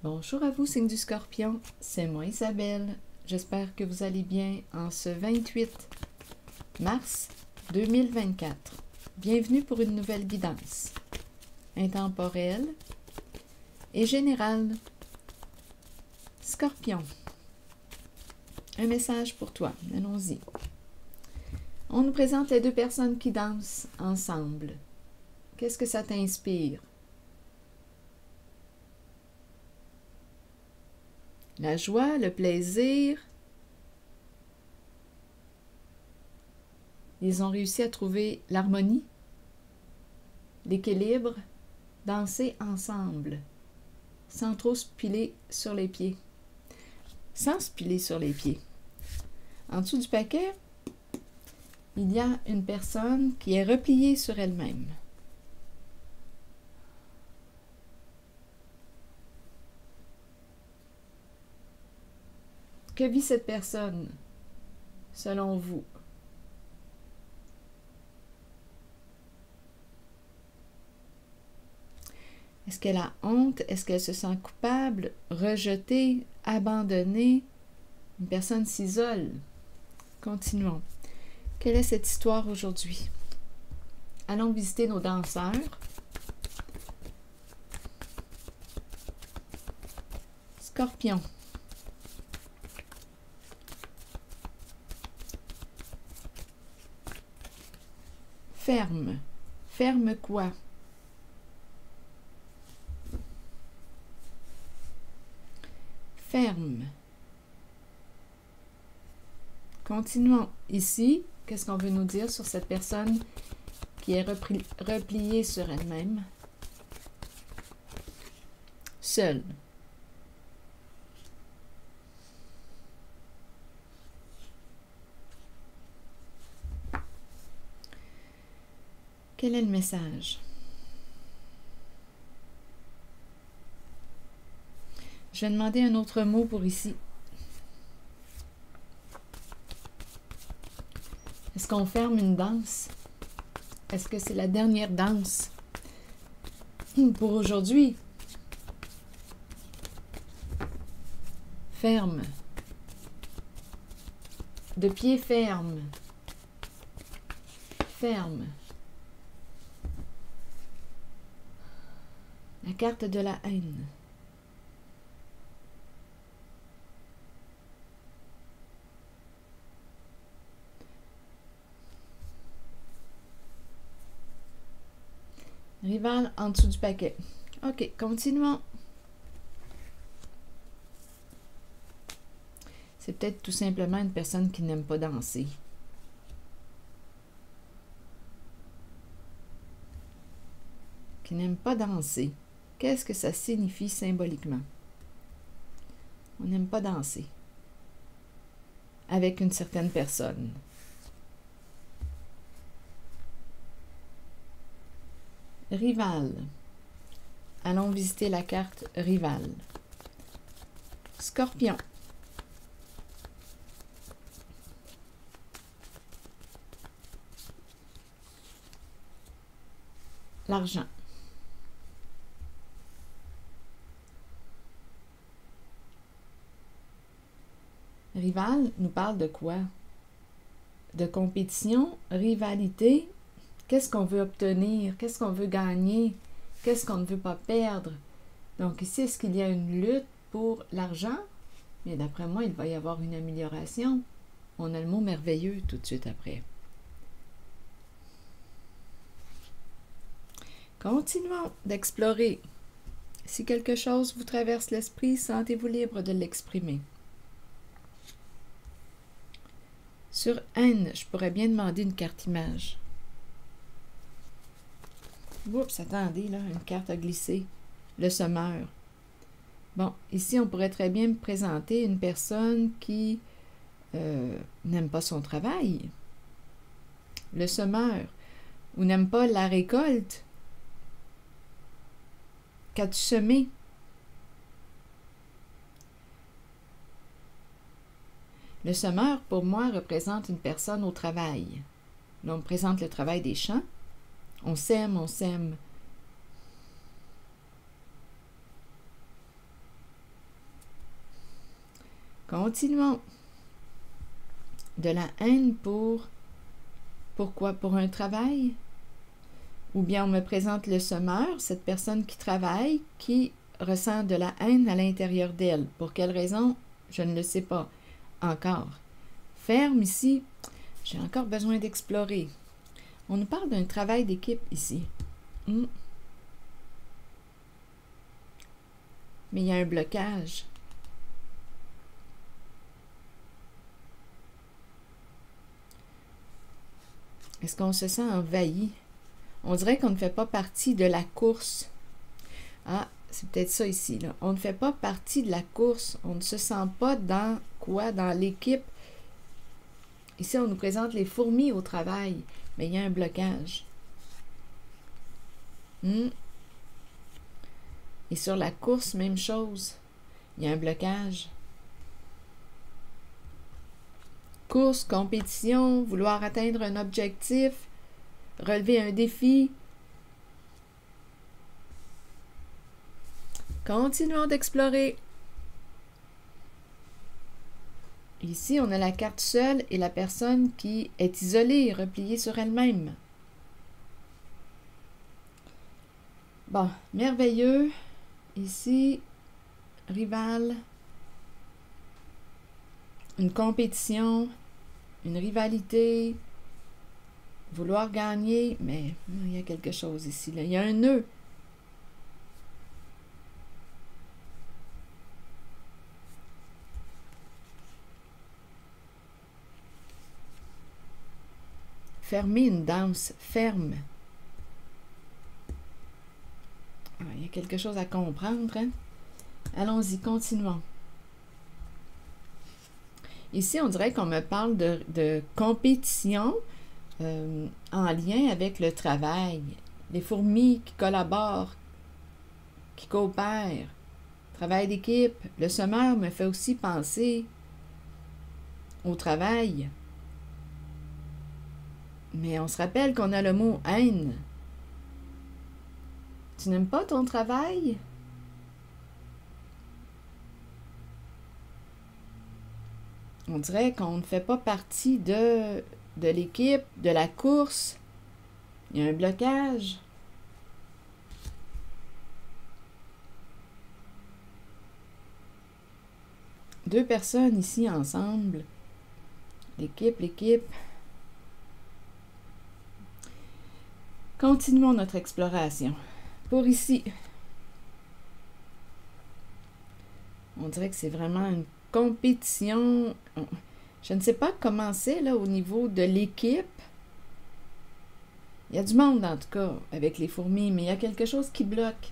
Bonjour à vous, signe du Scorpion, c'est moi Isabelle. J'espère que vous allez bien en ce 28 mars 2024. Bienvenue pour une nouvelle guidance intemporelle et générale. Scorpion, un message pour toi, allons-y. On nous présente les deux personnes qui dansent ensemble. Qu'est-ce que ça t'inspire? La joie, le plaisir. Ils ont réussi à trouver l'harmonie, l'équilibre, danser ensemble, sans trop se piler sur les pieds. Sans se piler sur les pieds. En dessous du paquet, il y a une personne qui est repliée sur elle-même. Que vit cette personne, selon vous? Est-ce qu'elle a honte? Est-ce qu'elle se sent coupable, rejetée, abandonnée? Une personne s'isole. Continuons. Quelle est cette histoire aujourd'hui? Allons visiter nos danseurs. Scorpion. Ferme. Ferme quoi? Ferme. Continuons. Ici, qu'est-ce qu'on veut nous dire sur cette personne qui est repliée sur elle-même? Seule. Quel est le message? Je vais demander un autre mot pour ici. Est-ce qu'on ferme une danse? Est-ce que c'est la dernière danse pour aujourd'hui? Ferme. De pied ferme. Ferme. La carte de la haine. Rival en dessous du paquet. OK, continuons. C'est peut-être tout simplement une personne qui n'aime pas danser. Qui n'aime pas danser. Qu'est-ce que ça signifie symboliquement? On n'aime pas danser. Avec une certaine personne. Rival. Allons visiter la carte rival. Scorpion. L'argent. Rival nous parle de quoi? De compétition, rivalité. Qu'est-ce qu'on veut obtenir? Qu'est-ce qu'on veut gagner? Qu'est-ce qu'on ne veut pas perdre? Donc ici, est-ce qu'il y a une lutte pour l'argent? Mais d'après moi, il va y avoir une amélioration. On a le mot merveilleux tout de suite après. Continuons d'explorer. Si quelque chose vous traverse l'esprit, sentez-vous libre de l'exprimer. Sur haine, je pourrais bien demander une carte image. Oups, attendez, là, une carte a glissé. Le semeur. Bon, ici, on pourrait très bien me présenter une personne qui n'aime pas son travail. Le semeur. Ou n'aime pas la récolte. Qu'as-tu semé? Le semeur, pour moi, représente une personne au travail. Là, on me présente le travail des champs. On sème, on sème. Continuons. De la haine pourquoi? Pour un travail? Ou bien on me présente le sommeur, cette personne qui travaille, qui ressent de la haine à l'intérieur d'elle. Pour quelle raison? Je ne le sais pas encore. Ferme ici, j'ai encore besoin d'explorer. On nous parle d'un travail d'équipe ici. Mais il y a un blocage. Est-ce qu'on se sent envahi? On dirait qu'on ne fait pas partie de la course. Ah, c'est peut-être ça ici, là. On ne fait pas partie de la course. On ne se sent pas dans quoi? Dans l'équipe. Ici, on nous présente les fourmis au travail, mais il y a un blocage. Et sur la course, même chose. Il y a un blocage. Course, compétition, vouloir atteindre un objectif, relever un défi. Continuons d'explorer. Ici, on a la carte seule et la personne qui est isolée, repliée sur elle-même. Bon, merveilleux. Ici, rival. Une compétition, une rivalité, vouloir gagner, mais il y a quelque chose ici, là. Il y a un nœud. Fermer une danse ferme. Il y a quelque chose à comprendre, hein? Allons-y, continuons. Ici, on dirait qu'on me parle de compétition en lien avec le travail. Les fourmis qui collaborent, qui coopèrent, travail d'équipe. Le sommeur me fait aussi penser au travail. Mais on se rappelle qu'on a le mot haine. Tu n'aimes pas ton travail? On dirait qu'on ne fait pas partie de l'équipe, de la course. Il y a un blocage. Deux personnes ici ensemble. L'équipe. Continuons notre exploration. Pour ici, on dirait que c'est vraiment une compétition. Je ne sais pas comment c'est là au niveau de l'équipe. Il y a du monde en tout cas avec les fourmis, mais il y a quelque chose qui bloque.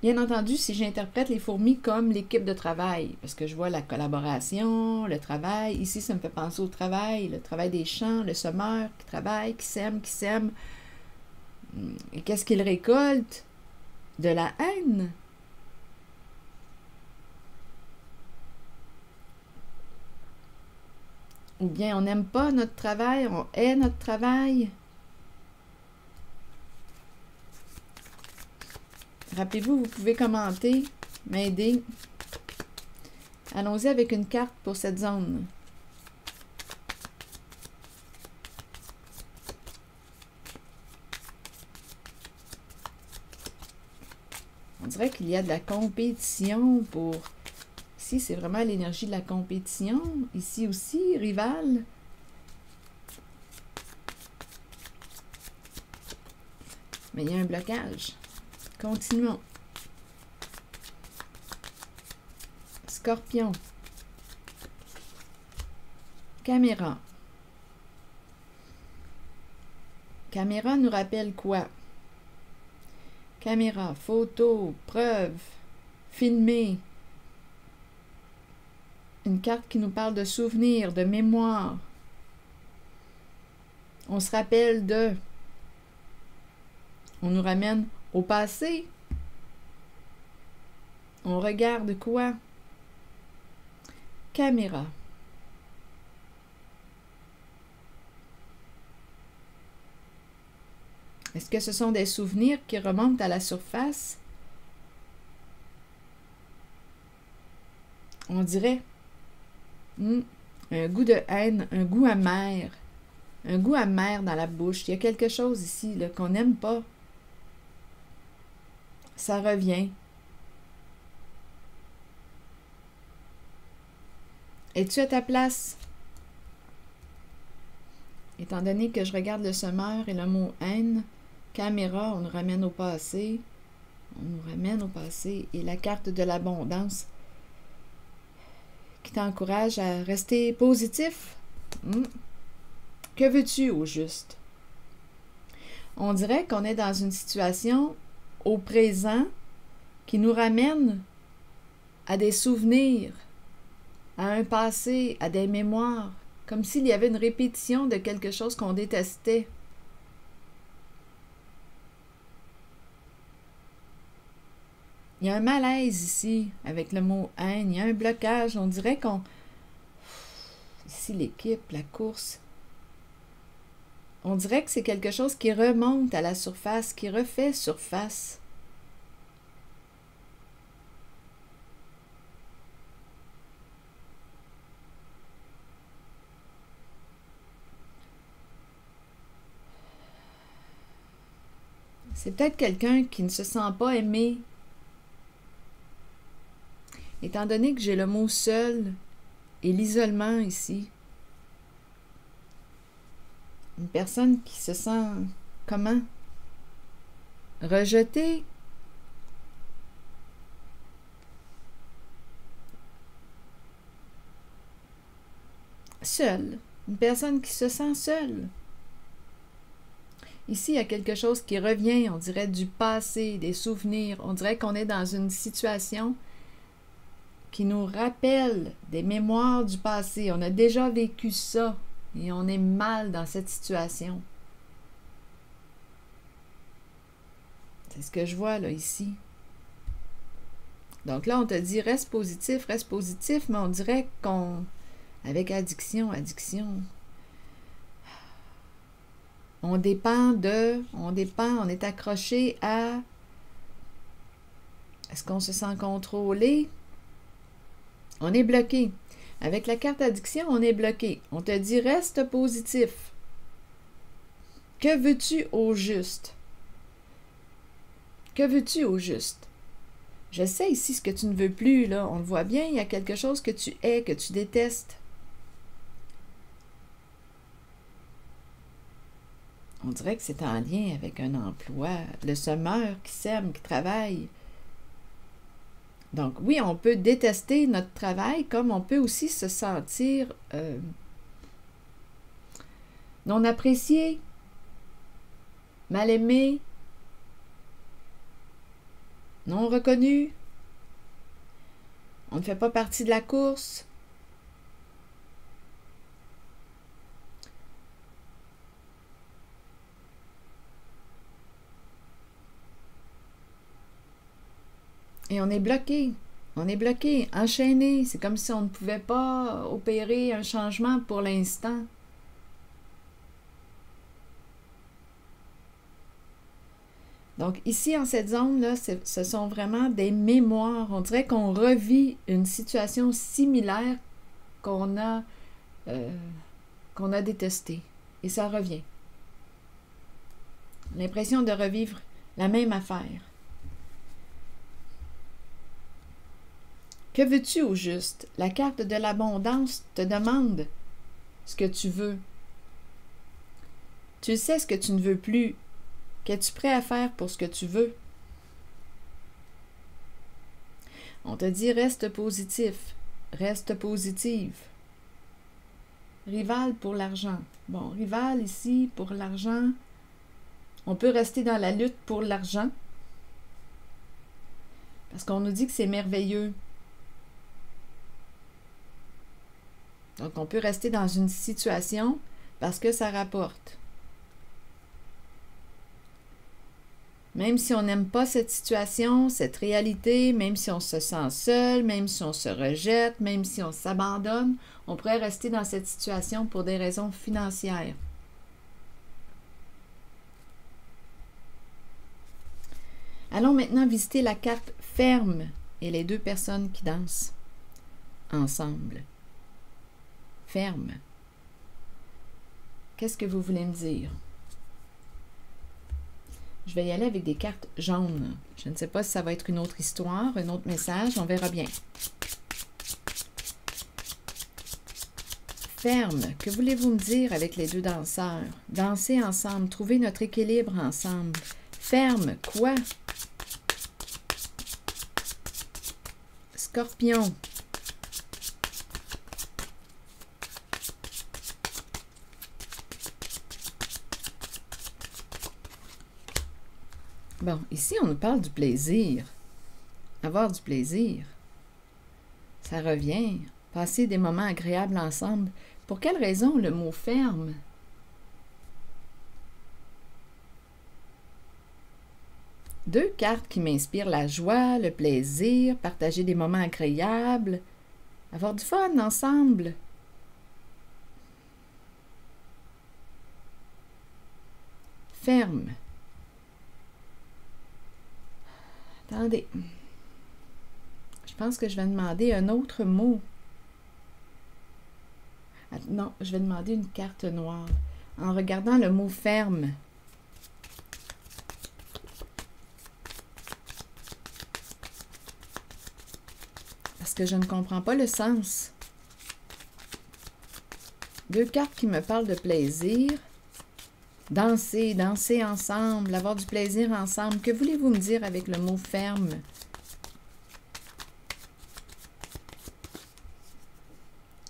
Bien entendu, si j'interprète les fourmis comme l'équipe de travail, parce que je vois la collaboration, le travail, ici ça me fait penser au travail, le travail des champs, le sommeur qui travaille, qui sème. Et qu'est-ce qu'il récolte? De la haine. Ou bien on n'aime pas notre travail, on hait notre travail. Rappelez-vous, vous pouvez commenter, m'aider. Allons-y avec une carte pour cette zone. On dirait qu'il y a de la compétition pour... Ici, c'est vraiment l'énergie de la compétition. Ici aussi, rival. Mais il y a un blocage. Continuons. Scorpion. Caméra. Caméra nous rappelle quoi? Caméra, photo, preuve, filmer. Une carte qui nous parle de souvenirs, de mémoire. On se rappelle de... On nous ramène au passé. On regarde quoi? Caméra. Est-ce que ce sont des souvenirs qui remontent à la surface? On dirait. Un goût de haine, un goût amer. Un goût amer dans la bouche. Il y a quelque chose ici là, qu'on n'aime pas. Ça revient. Es-tu à ta place? Étant donné que je regarde le semeur et le mot haine, caméra, on nous ramène au passé. On nous ramène au passé. Et la carte de l'abondance qui t'encourage à rester positif. Que veux-tu au juste? On dirait qu'on est dans une situation au présent qui nous ramène à des souvenirs, à un passé, à des mémoires, comme s'il y avait une répétition de quelque chose qu'on détestait. Il y a un malaise ici avec le mot haine, il y a un blocage, on dirait qu'on... Ici l'équipe, la course, on dirait que c'est quelque chose qui remonte à la surface, qui refait surface. C'est peut-être quelqu'un qui ne se sent pas aimé. Étant donné que j'ai le mot seul et l'isolement ici. Une personne qui se sent comment? Rejetée. Seule. Une personne qui se sent seule. Ici, il y a quelque chose qui revient, on dirait du passé, des souvenirs. On dirait qu'on est dans une situation qui nous rappelle des mémoires du passé. On a déjà vécu ça et on est mal dans cette situation. C'est ce que je vois là, ici. Donc là, on te dit reste positif, mais on dirait qu'on... Avec addiction, on est accroché à... Est-ce qu'on se sent contrôlé? On est bloqué. Avec la carte addiction, on est bloqué. On te dit reste positif. Que veux-tu au juste? Que veux-tu au juste? Je sais ici ce que tu ne veux plus, là. On le voit bien, il y a quelque chose que tu hais, que tu détestes. On dirait que c'est en lien avec un emploi. Le semeur qui sème, qui travaille. Donc oui, on peut détester notre travail comme on peut aussi se sentir non apprécié, mal aimé, non reconnu. On ne fait pas partie de la course. Et on est bloqué, enchaîné. C'est comme si on ne pouvait pas opérer un changement pour l'instant. Donc ici, en cette zone-là, ce sont vraiment des mémoires. On dirait qu'on revit une situation similaire qu'on a détestée. Et ça revient. L'impression de revivre la même affaire. Que veux-tu au juste? La carte de l'abondance te demande ce que tu veux. Tu sais ce que tu ne veux plus. Qu'es-tu prêt à faire pour ce que tu veux? On te dit reste positif, reste positive. Rival pour l'argent. Bon, rival ici pour l'argent. On peut rester dans la lutte pour l'argent. Parce qu'on nous dit que c'est merveilleux. Donc, on peut rester dans une situation parce que ça rapporte. Même si on n'aime pas cette situation, cette réalité, même si on se sent seul, même si on se rejette, même si on s'abandonne, on pourrait rester dans cette situation pour des raisons financières. Allons maintenant visiter la carte ferme et les deux personnes qui dansent ensemble. Ferme. Qu'est-ce que vous voulez me dire? Je vais y aller avec des cartes jaunes. Je ne sais pas si ça va être une autre histoire, un autre message, on verra bien. Ferme. Que voulez-vous me dire avec les deux danseurs? Danser ensemble, trouver notre équilibre ensemble. Ferme. Quoi? Scorpion. Bon, ici, on nous parle du plaisir. Avoir du plaisir. Ça revient. Passer des moments agréables ensemble. Pour quelle raison le mot ferme? Deux cartes qui m'inspirent la joie, le plaisir, partager des moments agréables, avoir du fun ensemble. Ferme. Attendez. Je pense que je vais demander un autre mot. Non, je vais demander une carte noire. En regardant le mot ferme. Parce que je ne comprends pas le sens. Deux cartes qui me parlent de plaisir. Danser, danser ensemble, avoir du plaisir ensemble. Que voulez-vous me dire avec le mot ferme?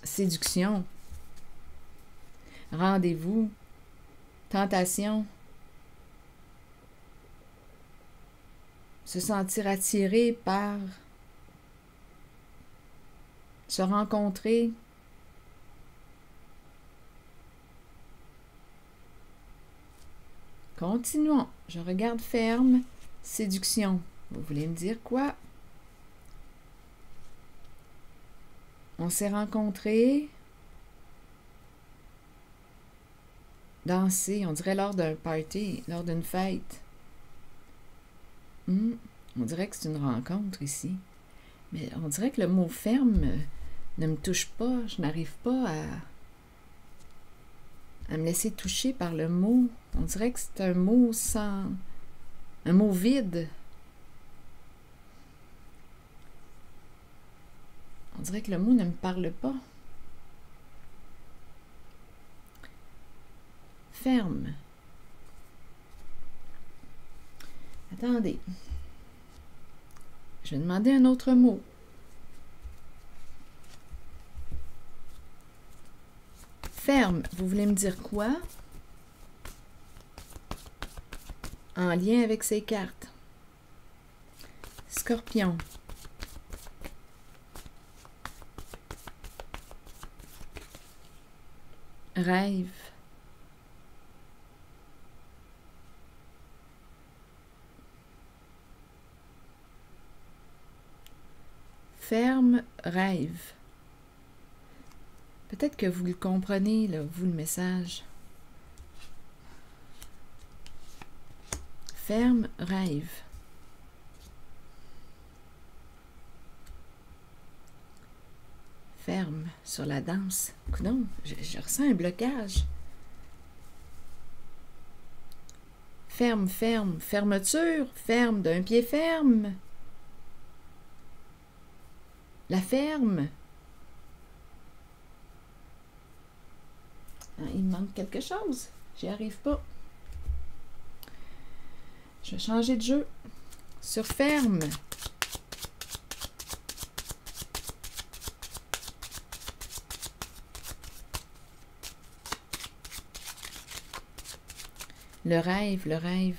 Séduction. Rendez-vous. Tentation. Se sentir attiré par. Se rencontrer. Continuons. Je regarde ferme. Séduction. Vous voulez me dire quoi? On s'est rencontrés. Danser, on dirait lors d'un party, lors d'une fête. On dirait que c'est une rencontre ici. Mais on dirait que le mot ferme ne me touche pas. Je n'arrive pas à me laisser toucher par le mot. On dirait que c'est un mot sans... un mot vide. On dirait que le mot ne me parle pas. Ferme. Attendez. Je vais demander un autre mot. Ferme, vous voulez me dire quoi? En lien avec ces cartes. Scorpion. Rêve. Ferme, rêve. Peut-être que vous le comprenez, là, vous, le message. Ferme, rêve. Ferme sur la danse. Non, je ressens un blocage. Ferme, ferme. Fermeture, ferme, d'un pied ferme. La ferme. Ah, il me manque quelque chose. J'y arrive pas. Je vais changer de jeu. Sur ferme. Le rêve, le rêve.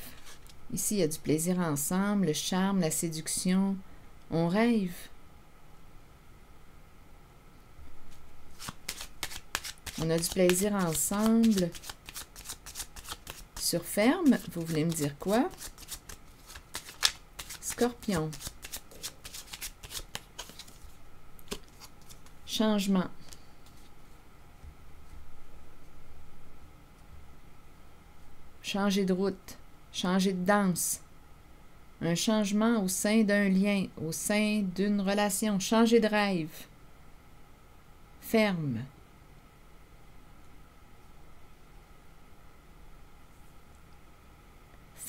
Ici, il y a du plaisir ensemble, le charme, la séduction. On rêve. On a du plaisir ensemble. Sur ferme, vous voulez me dire quoi? Scorpion. Changement. Changer de route. Changer de danse. Un changement au sein d'un lien, au sein d'une relation. Changer de rêve. Ferme.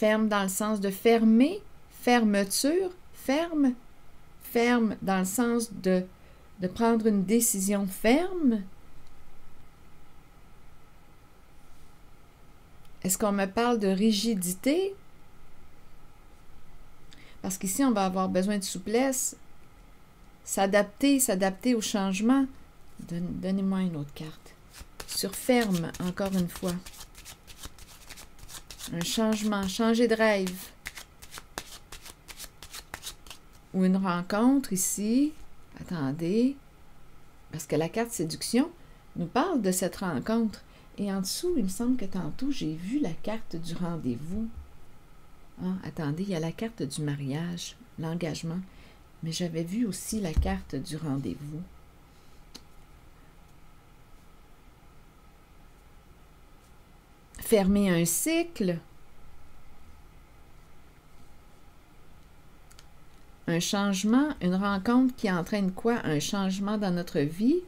Ferme dans le sens de fermer, fermeture, ferme. Ferme dans le sens de prendre une décision ferme. Est-ce qu'on me parle de rigidité? Parce qu'ici, on va avoir besoin de souplesse. S'adapter au changement. Donnez-moi une autre carte. Sur ferme, encore une fois. Un changement, changer de rêve. Ou une rencontre ici. Attendez. Parce que la carte séduction nous parle de cette rencontre. Et en dessous, il me semble que tantôt, j'ai vu la carte du rendez-vous. Ah, attendez, il y a la carte du mariage, l'engagement. Mais j'avais vu aussi la carte du rendez-vous. Fermer un cycle. Un changement, une rencontre qui entraîne quoi? Un changement dans notre vie.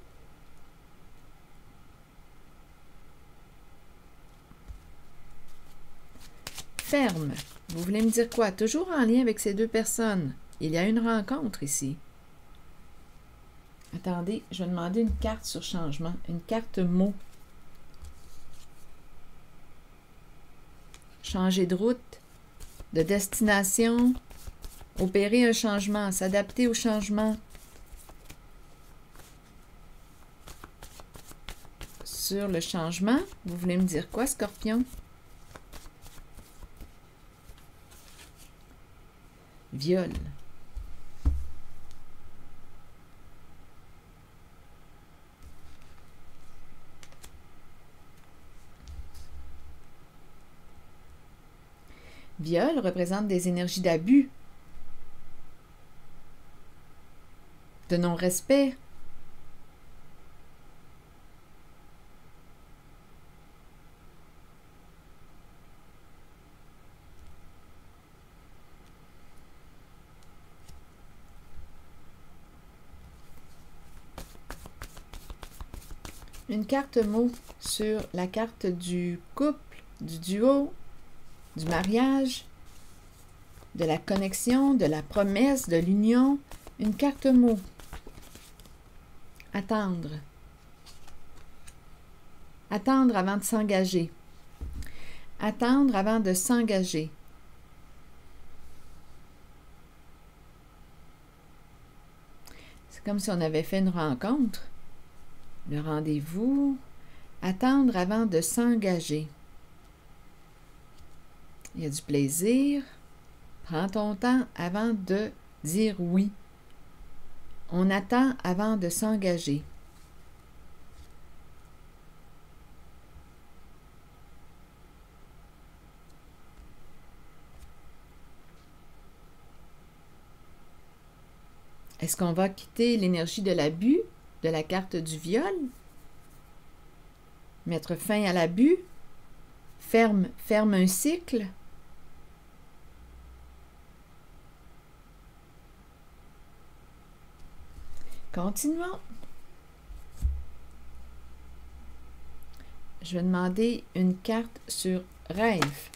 Ferme. Vous voulez me dire quoi? Toujours en lien avec ces deux personnes. Il y a une rencontre ici. Attendez, je vais demander une carte sur changement. Une carte mot. Changer de route, de destination, opérer un changement, s'adapter au changement. Sur le changement, vous voulez me dire quoi, Scorpion? Viol. Viol représente des énergies d'abus, de non-respect. Une carte mot sur la carte du couple, du duo, du mariage, de la connexion, de la promesse, de l'union. Une carte mot. Attendre. Attendre avant de s'engager. Attendre avant de s'engager. C'est comme si on avait fait une rencontre. Le rendez-vous. Attendre avant de s'engager. Il y a du plaisir. Prends ton temps avant de dire oui. On attend avant de s'engager. Est-ce qu'on va quitter l'énergie de l'abus, de la carte du viol? Mettre fin à l'abus? Ferme un cycle? Continuons. Je vais demander une carte sur rêve.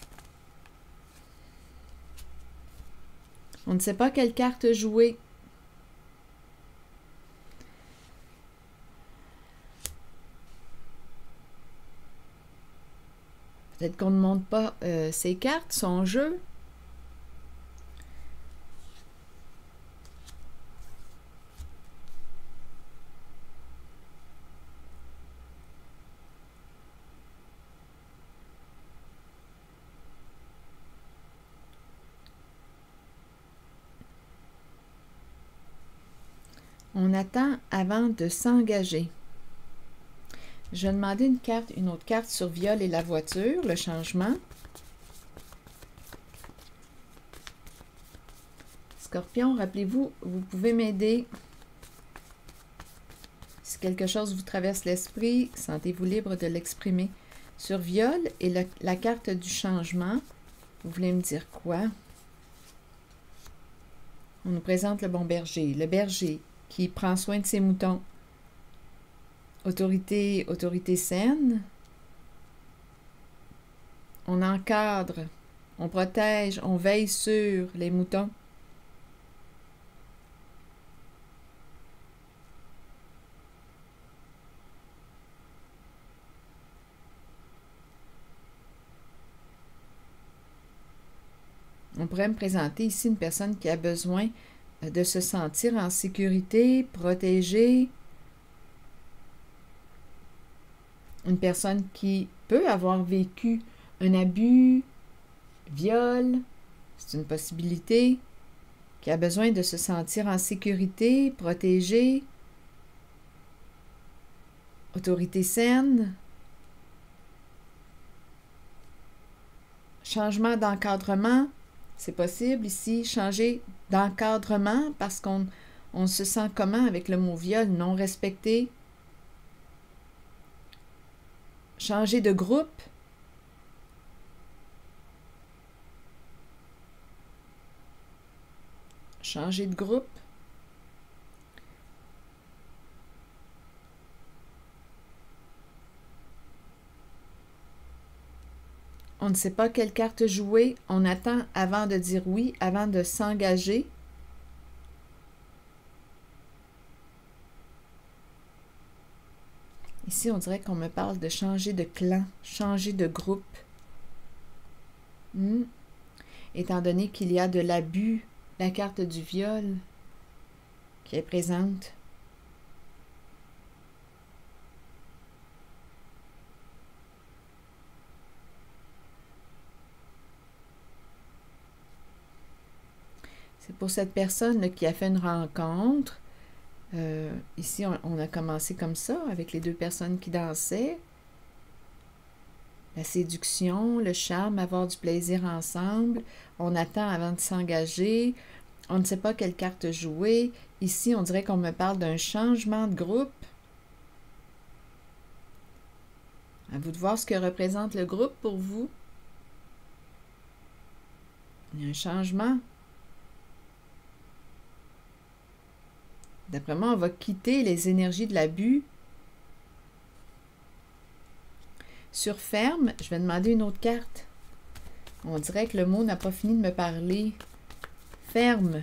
On ne sait pas quelle carte jouer. Peut-être qu'on ne montre pas ses cartes, son jeu. On attend avant de s'engager. Je vais demander une autre carte sur viol et la voiture, le changement. Scorpion, rappelez-vous, vous pouvez m'aider. Si quelque chose vous traverse l'esprit, sentez-vous libre de l'exprimer. Sur viol et la carte du changement, vous voulez me dire quoi? On nous présente le bon berger. Le berger qui prend soin de ses moutons. Autorité saine. On encadre on protège, on veille sur les moutons. On pourrait me présenter ici une personne qui a besoin de se sentir en sécurité, protégée. Une personne qui peut avoir vécu un abus, viol, c'est une possibilité, qui a besoin de se sentir en sécurité, protégée, autorité saine, changement d'encadrement. C'est possible ici, changer d'encadrement parce qu'on se sent comment avec le mot viol, non respecté. Changer de groupe. Changer de groupe. On ne sait pas quelle carte jouer. On attend avant de dire oui, avant de s'engager. Ici, on dirait qu'on me parle de changer de clan, changer de groupe. Étant donné qu'il y a de l'abus, la carte du viol qui est présente. C'est pour cette personne là, qui a fait une rencontre. Ici, on a commencé comme ça, avec les deux personnes qui dansaient. La séduction, le charme, avoir du plaisir ensemble. On attend avant de s'engager. On ne sait pas quelle carte jouer. Ici, on dirait qu'on me parle d'un changement de groupe. À vous de voir ce que représente le groupe pour vous. Il y a un changement. D'après moi, on va quitter les énergies de l'abus. Sur ferme, je vais demander une autre carte. On dirait que le mot n'a pas fini de me parler. Ferme.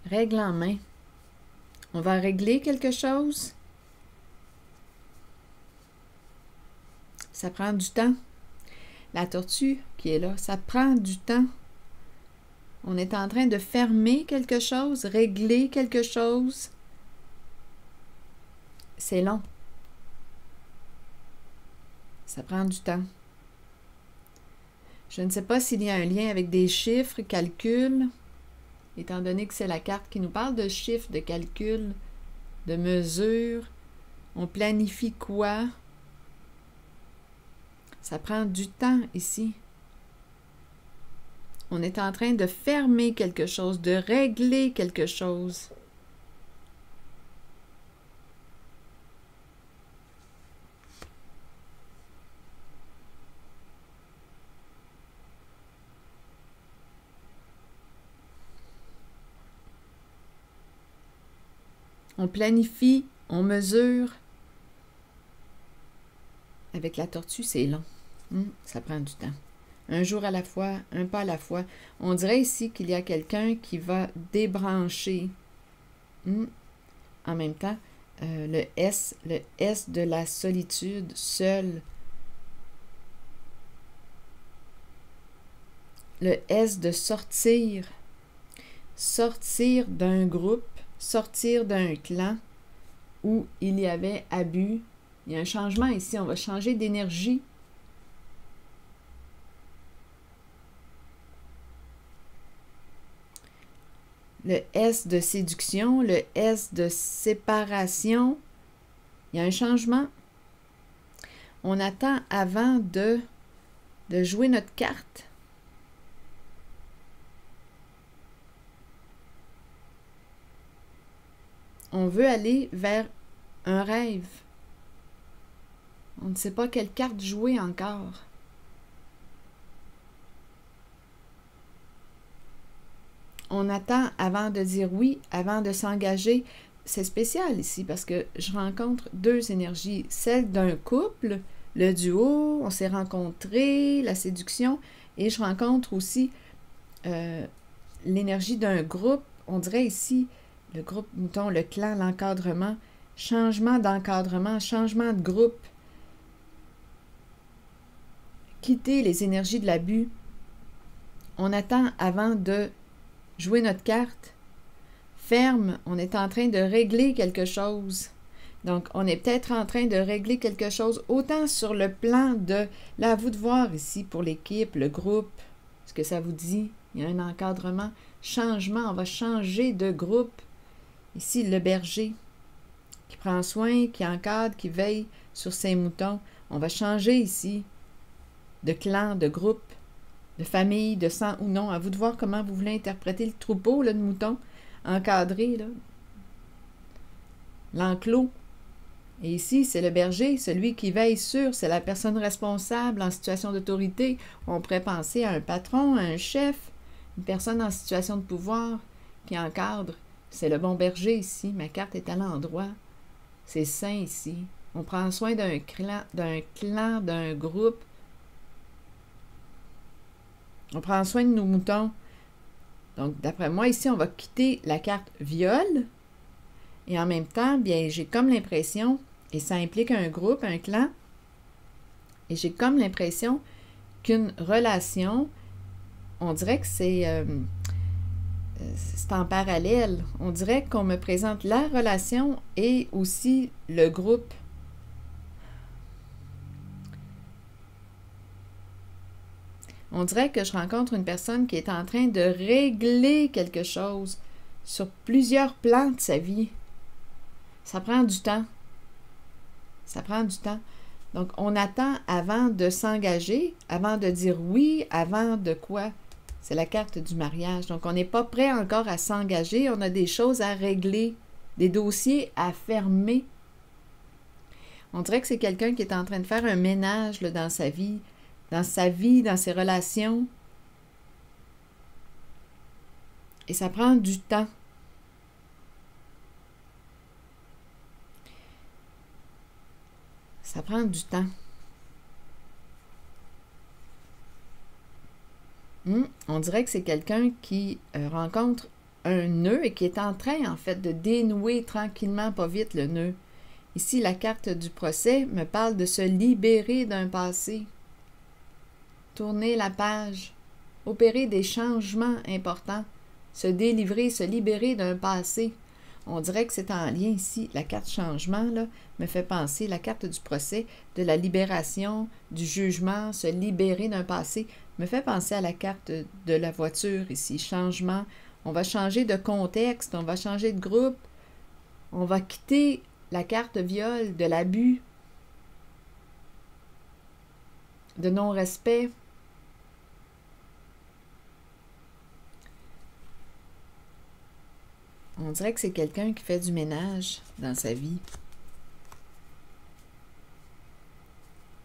Règle en main. On va régler quelque chose. Ça prend du temps. La tortue qui est là, ça prend du temps. On est en train de fermer quelque chose, régler quelque chose. C'est long. Ça prend du temps. Je ne sais pas s'il y a un lien avec des chiffres, calculs, étant donné que c'est la carte qui nous parle de chiffres, de calculs, de mesures. On planifie quoi? Ça prend du temps ici. On est en train de fermer quelque chose, de régler quelque chose. On planifie, on mesure. Avec la tortue, c'est long. Ça prend du temps. Un jour à la fois, un pas à la fois. On dirait ici qu'il y a quelqu'un qui va débrancher. En même temps, le S de la solitude, seul. Le S de sortir. Sortir d'un groupe, sortir d'un clan où il y avait abus. Il y a un changement ici, on va changer d'énergie. Le S de séduction, le S de séparation. Il y a un changement. On attend avant de jouer notre carte. On veut aller vers un rêve. On ne sait pas quelle carte jouer encore. On on attend avant de dire oui, avant de s'engager. C'est spécial ici parce que je rencontre deux énergies. Celle d'un couple, le duo, on s'est rencontrés, la séduction, et je rencontre aussi l'énergie d'un groupe. On dirait ici le groupe mouton, le clan, l'encadrement, changement d'encadrement, changement de groupe. Quitter les énergies de l'abus. On attend avant de jouer notre carte. Ferme, on est en train de régler quelque chose. Donc, on est peut-être en train de régler quelque chose, autant sur le plan de... Là, à vous de voir ici pour l'équipe, le groupe, ce que ça vous dit. Il y a un encadrement, changement, on va changer de groupe. Ici, le berger qui prend soin, qui encadre, qui veille sur ses moutons. On va changer ici de clan, de groupe, de famille, de sang ou non. À vous de voir comment vous voulez interpréter le troupeau là, de moutons encadré, là. L'enclos. Et ici, c'est le berger, celui qui veille sur, c'est la personne responsable en situation d'autorité. On pourrait penser à un patron, à un chef, une personne en situation de pouvoir qui encadre. C'est le bon berger ici. Ma carte est à l'endroit. C'est sain ici. On prend soin d'un clan, d'un groupe. On prend soin de nos moutons. Donc, d'après moi, ici, on va quitter la carte viol. Et en même temps, bien, j'ai comme l'impression, et ça implique un groupe, un clan, et j'ai comme l'impression qu'une relation, on dirait que c'est en parallèle. On dirait qu'on me présente la relation et aussi le groupe. On dirait que je rencontre une personne qui est en train de régler quelque chose sur plusieurs plans de sa vie. Ça prend du temps. Ça prend du temps. Donc, on attend avant de s'engager, avant de dire oui, avant de quoi? C'est la carte du mariage. Donc, on n'est pas prêt encore à s'engager. On a des choses à régler, des dossiers à fermer. On dirait que c'est quelqu'un qui est en train de faire un ménage là, dans sa vie, dans ses relations. Et ça prend du temps. Ça prend du temps. On dirait que c'est quelqu'un qui rencontre un nœud et qui est en train, en fait, de dénouer tranquillement, pas vite, le nœud. Ici, la carte du procès me parle de se libérer d'un passé. Tourner la page. Opérer des changements importants. Se délivrer, se libérer d'un passé. On dirait que c'est en lien ici. La carte changement, là, me fait penser, la carte du procès, de la libération, du jugement, se libérer d'un passé, me fait penser à la carte de la voiture ici. Changement. On va changer de contexte, on va changer de groupe. On va quitter la carte viol, de l'abus, de non-respect. On dirait que c'est quelqu'un qui fait du ménage dans sa vie,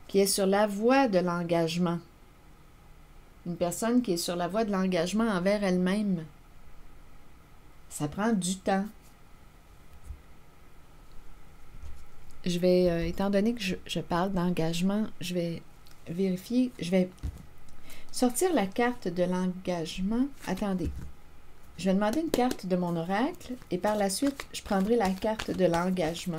qui est sur la voie de l'engagement. Une personne qui est sur la voie de l'engagement envers elle-même. Ça prend du temps. Je vais, étant donné que je parle d'engagement, je vais vérifier, je vais sortir la carte de l'engagement. Attendez. Je vais demander une carte de mon oracle et par la suite, je prendrai la carte de l'engagement.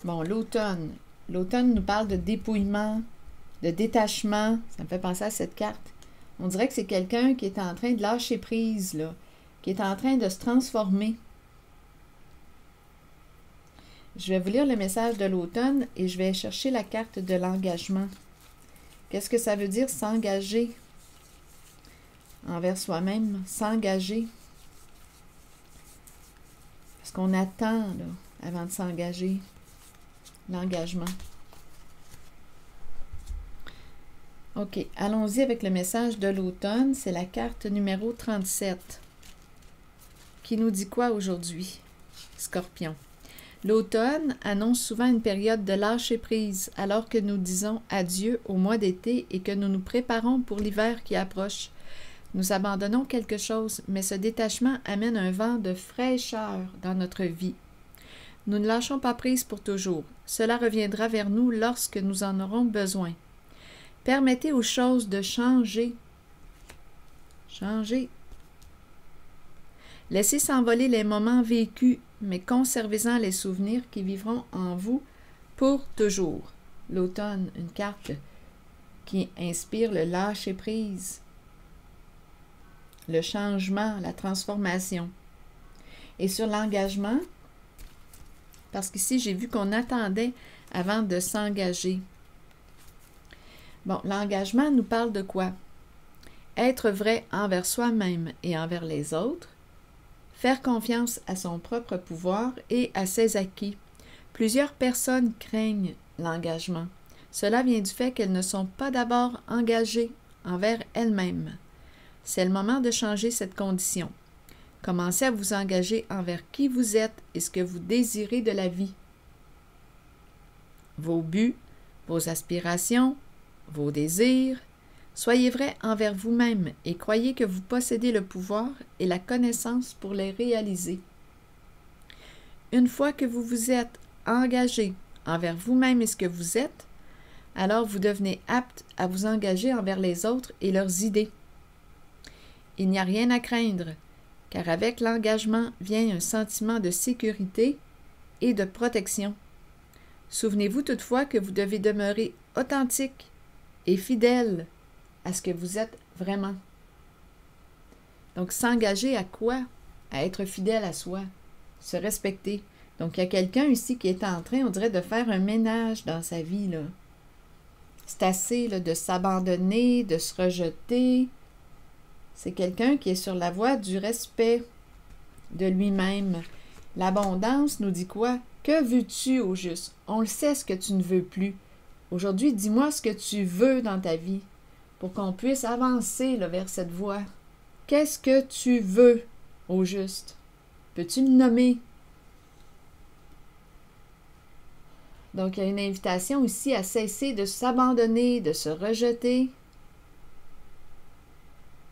Bon, l'automne. L'automne nous parle de dépouillement, de détachement. Ça me fait penser à cette carte. On dirait que c'est quelqu'un qui est en train de lâcher prise, là, qui est en train de se transformer. Je vais vous lire le message de l'automne et je vais chercher la carte de l'engagement. Qu'est-ce que ça veut dire s'engager envers soi-même? S'engager. Parce qu'on attend là, avant de s'engager. L'engagement. OK, allons-y avec le message de l'automne. C'est la carte numéro 37. Qui nous dit quoi aujourd'hui? Scorpion. L'automne annonce souvent une période de lâcher-prise, alors que nous disons adieu au mois d'été et que nous nous préparons pour l'hiver qui approche. Nous abandonnons quelque chose, mais ce détachement amène un vent de fraîcheur dans notre vie. Nous ne lâchons pas prise pour toujours. Cela reviendra vers nous lorsque nous en aurons besoin. Permettez aux choses de changer. Changer. Laissez s'envoler les moments vécus, mais conservez-en les souvenirs qui vivront en vous pour toujours. L'automne, une carte qui inspire le lâcher-prise, le changement, la transformation. Et sur l'engagement, parce qu'ici, j'ai vu qu'on attendait avant de s'engager. Bon, l'engagement nous parle de quoi? Être vrai envers soi-même et envers les autres, faire confiance à son propre pouvoir et à ses acquis. Plusieurs personnes craignent l'engagement. Cela vient du fait qu'elles ne sont pas d'abord engagées envers elles-mêmes. C'est le moment de changer cette condition. Commencez à vous engager envers qui vous êtes et ce que vous désirez de la vie. Vos buts, vos aspirations, vos désirs. Soyez vrai envers vous-même et croyez que vous possédez le pouvoir et la connaissance pour les réaliser. Une fois que vous vous êtes engagé envers vous-même et ce que vous êtes, alors vous devenez apte à vous engager envers les autres et leurs idées. Il n'y a rien à craindre, car avec l'engagement vient un sentiment de sécurité et de protection. Souvenez-vous toutefois que vous devez demeurer authentique et fidèle à ce que vous êtes vraiment. Donc, s'engager à quoi? À être fidèle à soi, se respecter. Donc, il y a quelqu'un ici qui est en train, on dirait, de faire un ménage dans sa vie, là. C'est assez, là, de s'abandonner, de se rejeter. C'est quelqu'un qui est sur la voie du respect de lui-même. L'abondance nous dit quoi? Que veux-tu au juste? On le sait ce que tu ne veux plus. Aujourd'hui, dis-moi ce que tu veux dans ta vie pour qu'on puisse avancer là, vers cette voie. Qu'est-ce que tu veux au juste? Peux-tu le nommer? Donc, il y a une invitation ici à cesser de s'abandonner, de se rejeter.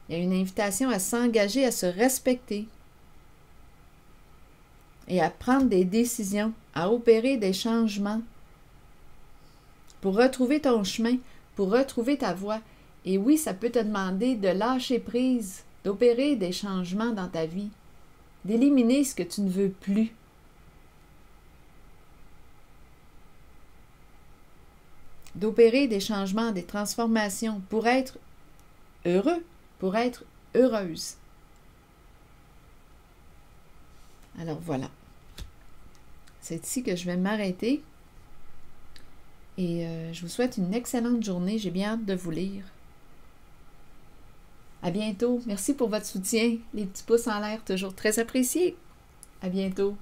Il y a une invitation à s'engager, à se respecter et à prendre des décisions, à opérer des changements pour retrouver ton chemin, pour retrouver ta voie. Et oui, ça peut te demander de lâcher prise, d'opérer des changements dans ta vie, d'éliminer ce que tu ne veux plus. D'opérer des changements, des transformations pour être heureux, pour être heureuse. Alors voilà. C'est ici que je vais m'arrêter. Et je vous souhaite une excellente journée. J'ai bien hâte de vous lire. À bientôt. Merci pour votre soutien. Les petits pouces en l'air, toujours très appréciés. À bientôt.